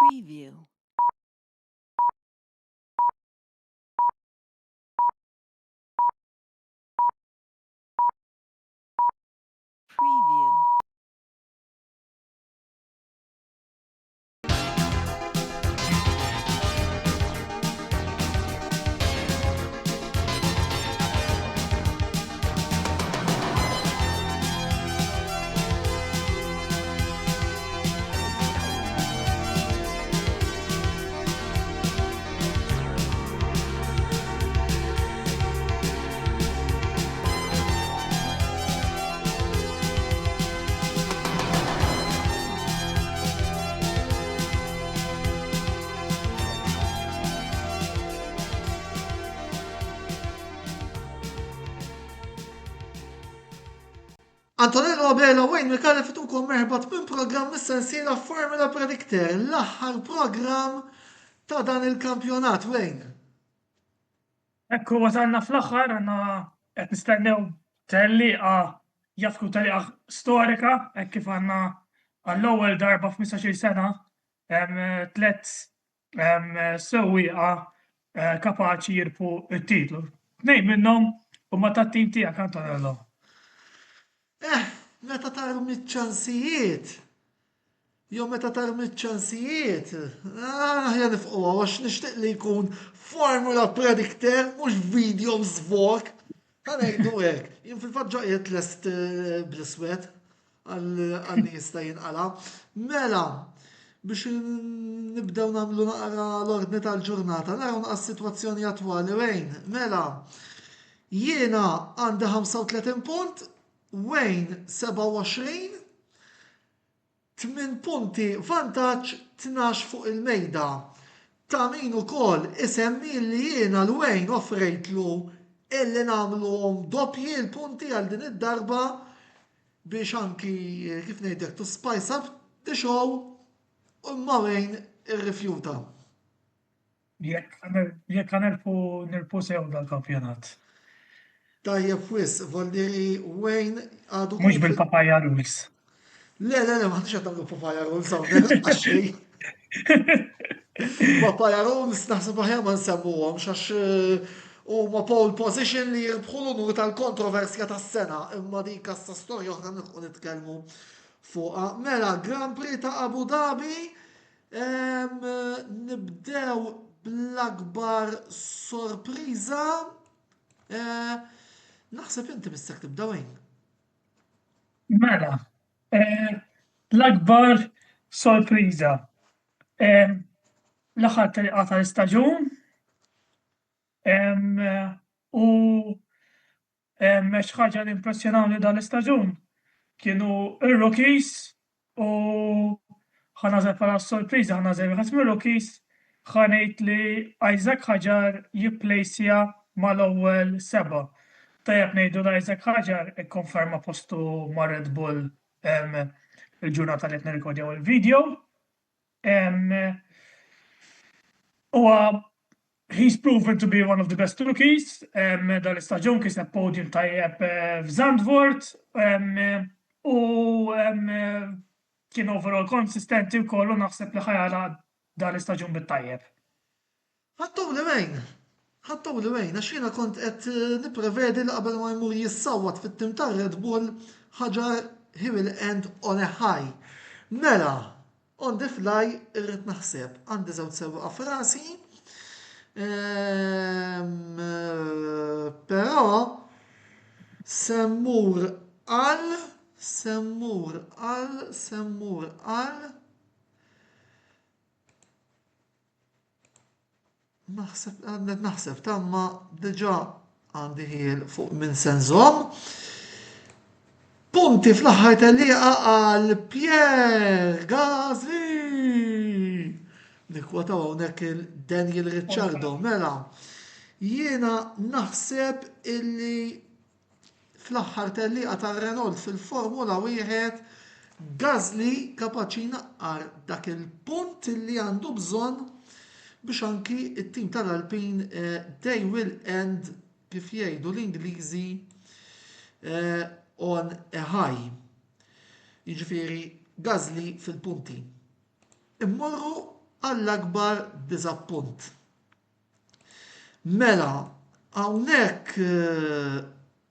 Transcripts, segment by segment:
Preview. Preview. Antonello Abela Wayne Mikali fitukom merħbat minn programm mis-sensiela Formula Predictor, l-aħħar programm ta' dan il-kampjonat Wayne. Ekku wasalna fl-aħħar għandna qed nistennew telliqa jafku telliqa storika hekk kif għandna għall-ewwel darba f'15-il sena hemm tliet sewwieqa kapaċi jirpu t-titlu. Tnejn minnhom huma tat-tim tiegħek Antonello. Meta tar mit-ċansijiet, jew meta tar mit-ċansijiet, ħja nifqu għax nixtieq li jkun Formula Predictor mhux video żvok. Ħanejdu hekk, jien fil-fatt ġaqiet lest bl-iswed għal-nies ta' jinqala. Mela, biex nibdew nagħmlu naqra l-ordni tal-ġurnata, naraw naqas sitwazzjoni attwali Wayne. Mela, jiena għandi 35 punt, Wayne 27, 8 punti vantaġġ 12 fuq il-mejda. Ta' min ukoll isemmi li jiena l-Wayne offrejtlu illi nagħmluhom doppji l-punti għal din id-darba biex anki kif ngħidlek to spice up the show u ma Wayne irrifjuta. Jekk nirpu sew dal-kampjonat. Tajjeb wis, voldiri Wayne għadu. Mhux bil-papaya rules. Le, ma tix għaddu papaya rules hawnhekk għaxej. Papaya rules naħseb aħjar ma nsemmuhom x'għax huma pole position li jirbħu l-unur tal-kontroversja tas-sena, imma dik issa storja oħra nilqu nitkellmu fuqha. Mela, Grand Prix ta' Abu Dhabi, nibdew bl-akbar sorpriża. Naħseb inti mistek tibda Wayne. Mela, l-akbar sorpriża. L-aħħar telqa tal-istaġun u xi ħaġa li impressjonawni dal-istaġun kienu ir-rookies u ħanażel bħala sorpriża ħanażel wieħed mir-rookies ħanejt li Isaac Ħaġar jipplejsja mal-ewwel seba'. Tajjeb ngħidu li Isaac Ħaġar ikkonferma postu ma' Red Bull il-ġurnata li qed nirrekordjaw il-video. He's proven to be one of the best rookies. Dal-istaġun kiseb podium tajjeb f'Zandvoort u kien overall konsistenti wkoll u naħseb li ħajala dal-istaġun bit-tajjeb. Ħattaw li Wayne, għax jiena kont qed nipprevedi li qabel ma jmur jissawwat fit-tim ta' Red Bull Ħaġar he will end on a high. Mela, on the fly irrid naħseb għandi żewġ sewwieqa f'rasi. Però semmur naħseb tamma diġà għandi ħiel fuq minn senżom. Punti fl-aħħar tal-liqa għal Pierre Gasly. Nikkwataw hawnhekk il-Daniel Ricciardo. Mela, jiena naħseb illi fl-aħħar tal-liqa tar-Renault fil-Formula 1 Gasly kapaċi naqqar dak il-punt illi għandu bżonn biex anki it-tim tal-Alpine they will end kif jgħidu l-Ingliżi on a high. Jiġifieri Gasly fil-punti. Immorru għall-akbar diżappunt. Mela, hawnhekk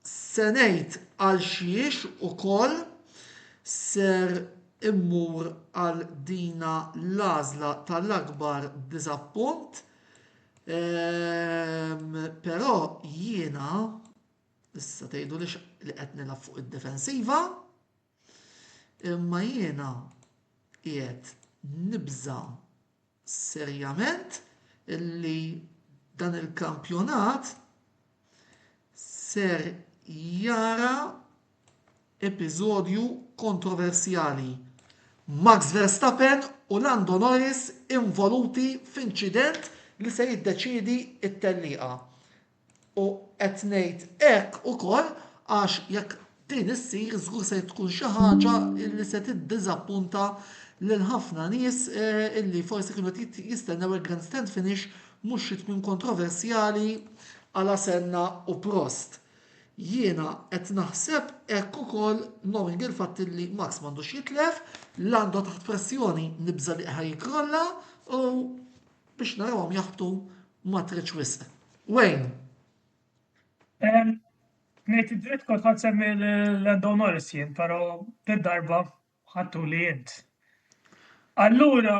se ngħid għal xiex ukoll ser immur għal dina l-għażla tal-akbar diżappunt, però jiena issa tgħidu li qed nilgħab fuq id-defensiva, imma jiena qiegħed nibża serjament illi dan il-kampjonat ser jara episodju kontroversjali. Max Verstappen u Lando Norris involuti f'inċident li se jiddeċiedi t-tellieqa. U qed ngħid hekk ukoll għax jekk din issir żgur se tkun xi ħaġa li se tiddiżappunta lil ħafna nies illi forsi kienu jistennew il-grandstand finish mhux xi tmiem kontroversjali għala Senna u Prost. Jiena qed naħseb hekk ukoll knowing il-fatt li Max m'għandux jitlef, Lando taħt pressjoni nibża li jikrolla u biex narawhom jaħbtu ma tridx wisq. Wayne. Ngħid id-dritt kont ħadd semmi Lando Norris jien, però darba ħadtu li jint. Allura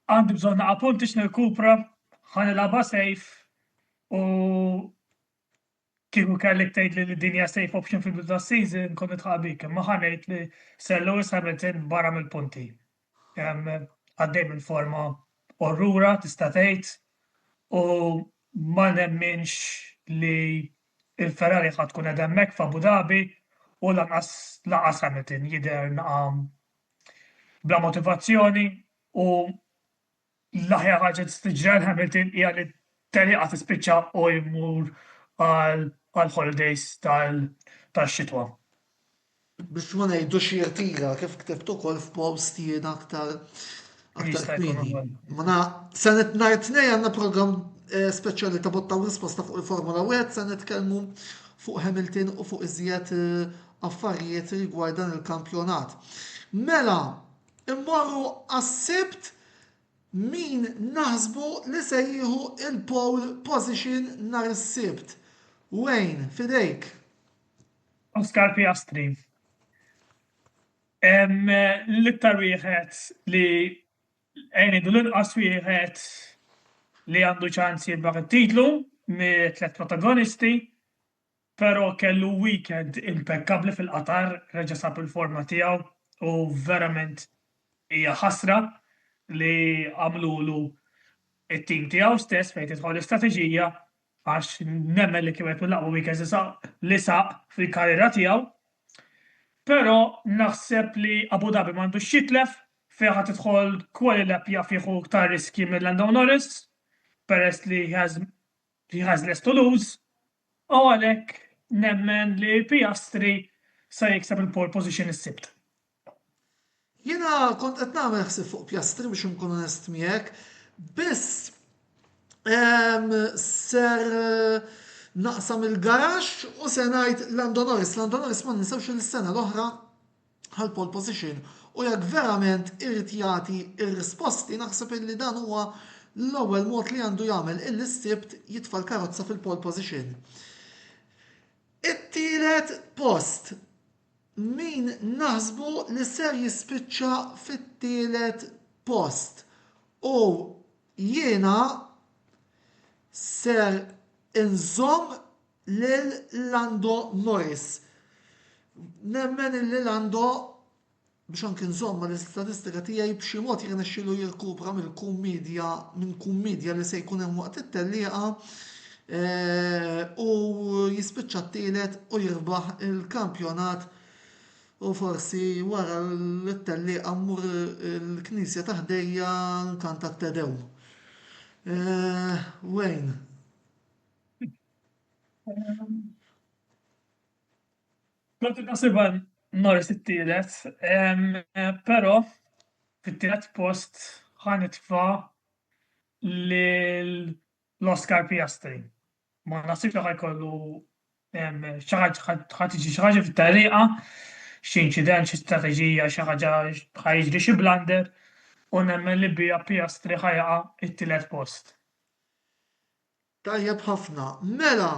għandi bżonn naqa' punti x'nirkupra, ħanilagħbha safe u kieku kellek tgħidli li din hija safe option fil-bidu tas-season kont nitħabik, imma ħanejt li Sir Lewis Hamilton barra mill-punti. Għaddej mill-forma orrura tista' tgħid u ma nemminx li il-Ferrari ħadd tkun qed hemmhekk f'Abu Dhabi u lanqas Hamilton jidher bla motivazzjoni u l-aħjar ħaġa tistiġra Hamilton hija li t-tellieqa tispiċċa u jmur għal-holidays tax-xitwa. Biex ma ngħidux jirtira kif ktibt ukoll f'post jien aktar kmieni. Senet nhar it-tnejn għandna programm speċjali ta' botta u risposta fuq il-Formula 1 se nitkellmu fuq Hamilton u fuq iżjed affarijiet rigward dan il-kampjonat. Mela, immorru għas-sibt min naħsbu li se jieħu il-pole position nhar is-sibt. Wayne, fidejk. Oscar Piastri. L-iktar wieħed li għajnidu l-inqas wieħed li għandu ċans jibbaħ it-titlu mit-tlet protagonisti, pero kellu weekend impeccabli fil-Qatar, reġa' sab il-forma tiegħu u verament hija ħasra li għamlulu it-tim tiegħu stess fejn tidħol l-istrateġija għax nemmen li kienet mill-aqwa weekend li saq fil-karriera tiegħu. Però naħseb li Abu Dhabi m'għandux jitlef fejn ħadd tidħol kwali lap jieħu iktar riski minn Lando Norris peress li he has less to lose u għalhekk nemmen li Piastri se jikseb il-pole position is-sibt. Jiena kont qed nagħmel ħsieb fuq Piastri biex inkun onest miegħek, biss ser naqsam il-garax u se ngħid Lando Norris. Lando Norris ma ninsewx il-sena l-oħra għal-pole position u jekk verament irid jagħti ir-risposti naħseb illi dan huwa l-ewwel mod li għandu jagħmel il-sibt jitfa' l-karozza fil-pole position. It-tielet post min naħsbu li ser jispiċċa fit-tielet post u jiena ser inżomm lil Lando Norris. Nemmen li Lando biex anke nżomma l-istatistika tiegħi b'xi mod jirnexxielu jirkupra minn kummedja li se jkun hemm waqt it-tellieqa u jispiċċa t-tielet u jirbaħ il-kampjonat u forsi wara l-tellieqa mmur il-Knisja ta' Ħdejja nkanta t-tedew. Wayne. Kont naħsibha Norris it-tielet, però fit-tielet post ħanitfa' l-Oscar Piastri. Ma naħsibx li ħajkollu ħatiġi xi ħaġa fit-tellieqa, xi inċident, xi strateġija, xi ħaġa ħajġri xi blunder, u nemmen li bija Piastri ħajaqa it-tielet post. Tajjeb ħafna. Mela,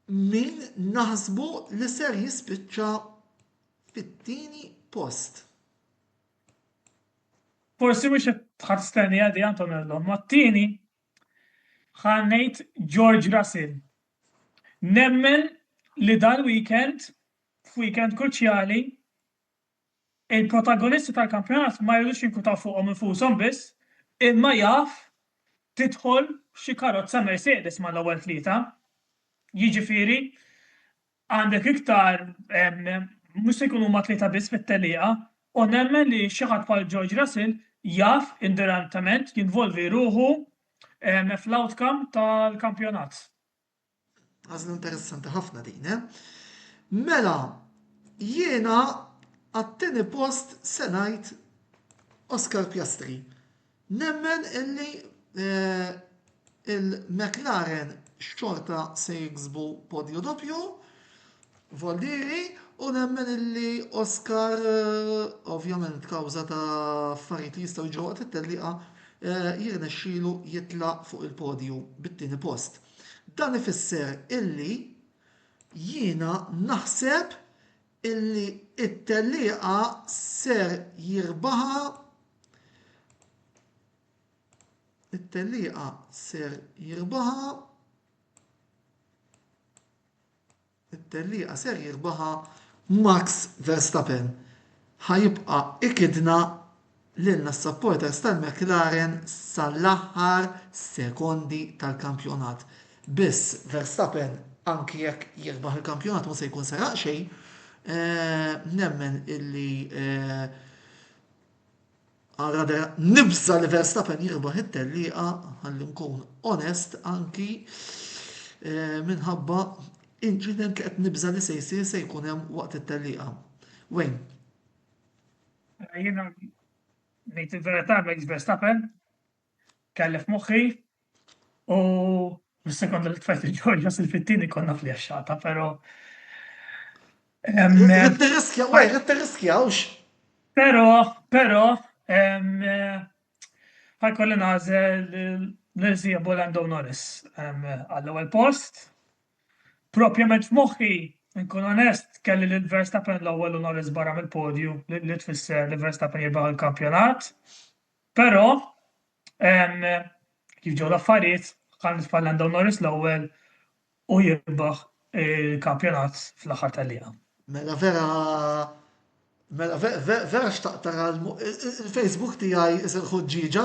min naħsbu li ser jispiċċa fit-tieni post? Forsi mhux qed tħadd għadi Antonello, ma t-tieni ħannejt George Russell. Nemmen li dal-weekend, f'weekend kruċjali, il-protagonisti tal-kampjonat ma jridux jinkutaw fuqhom infushom biss, imma jaf tidħol xi karozza Mercedes mal-ewwel tlieta. Jiġifieri għandek iktar mhux se jkunu huma tlieta biss fit-tellieqa, u nemmen li xi ħadd bħal George Russell jaf indirettament jinvolvi ruħu fl-outcome tal-kampjonat. Għażla interessanti ħafna din, Mela, jiena għat-tieni post se ngħid Oscar Piastri. Nemmen illi il-McLaren xorta se jiksbu podju doppju, Voldiri, u nemmen illi Oscar, ovvjament kawża ta' affarijiet li jistgħu jiġu waqt it-tellieqa, jirnexxielu jitlaq fuq il-podju bit-tieni post. Dan ifisser illi jiena naħseb illi it-tellieqa ser jirbaħa Max Verstappen. Ħajibqa' ikidna lilna s-supporters tal-McLaren sal-aħħar sekondi tal-kampjonat. Biss Verstappen anki jekk jirbaħ il-kampjonat ma se jkun seraq xejn, nemmen illi għarra nibża li Verstappen jirbaħ it-tellieqa ħalli nkun onest anki minħabba incident li qed nibża li se jsir se jkun hemm waqt it-tellieqa. Wayne. Jiena ngħid il-verità Max Verstappen kelli f'moħħi u mis-sekonda li tfajt il-George Russell fit-tieni konna fl-jaxxata, però Rid tirriskjawx. Però ħajkolli nażel l-irżiebu Lando Norris għall-ewwel post. Propjament f'moħħi, nkun onest, kelli lil Verstappen l-ewwel u Norris barra mill-podju li tfisser li Verstappen jirbaħ il-kampjonat. Però kif ġew l-affarijiet ħan nitfa' Lando Norris l-ewwel u jirbaħ il-kampjonat fl-aħħar tellieqa. Mela vera xtaqt tara il-Facebook tiegħi isir ħoġġiġa,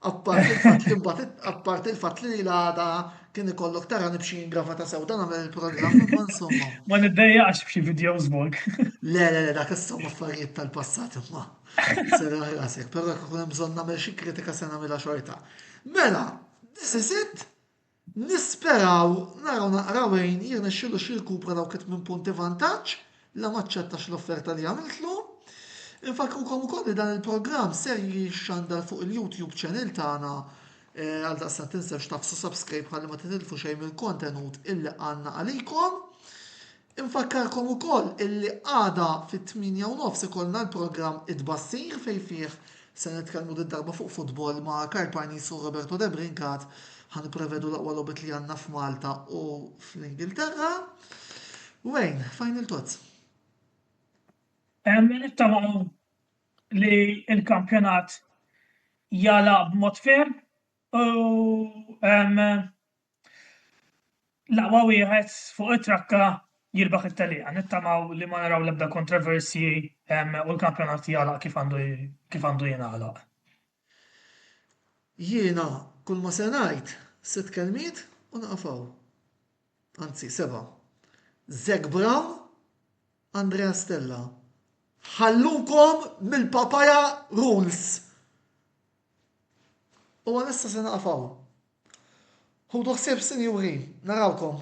apparti il-fatt li l-għada kien ikollok tara nibxi ingravata sewda nagħmel il-programm imma insomma. Ma niddejjaqx b'xi videos vlog. Le, dak insomma affarijiet tal-passat imma. Sera rasek, però jekk ikun hemm bżonn nagħmel xi kritika se nagħmilha xorta. Mela, this is it. Nisperaw naraw naqraw wejn jirnexxielu xi jkupra dawk it-tmien punti vantaġġ la maċċettax l-offerta li għamiltlu. Infakrukom ukoll li dan il-programm ser jixxandar fuq il-YouTube channel tagħna għal daqsa tinsewx tafsu subscribe ħalli ma titilfu xejn mill-kontenut illi għandna għalikom. Infakkarkom ukoll illi għada fit-8:30 ikollna l-programm Id-Bassir fejn fih se nitkellmu darba fuq futbol ma' Karl Panis u Roberto De Brincat ħanipprevedu l-aqwa logħbiet li għandna f'Malta u fl-Ingilterra. Wayne, final thoughts. Nittamaw li il-kampjonat jala b'mod ferm u l-aqwa wieħed fuq it-trakka jirbaħ it-tellieqa. Nittamaw li ma naraw l-ebda kontroversji u l-kampjonat jala kif għandu jingħalaq. Jiena kull ma se ngħid 6 kelmiet u naqfaw. Anzi, 7. Zac Brown, Andrea Stella. Ħallukom mill-papaya rules. U għanissa se naqfaw. Ħudu ħsieb sinjuri, narawkom.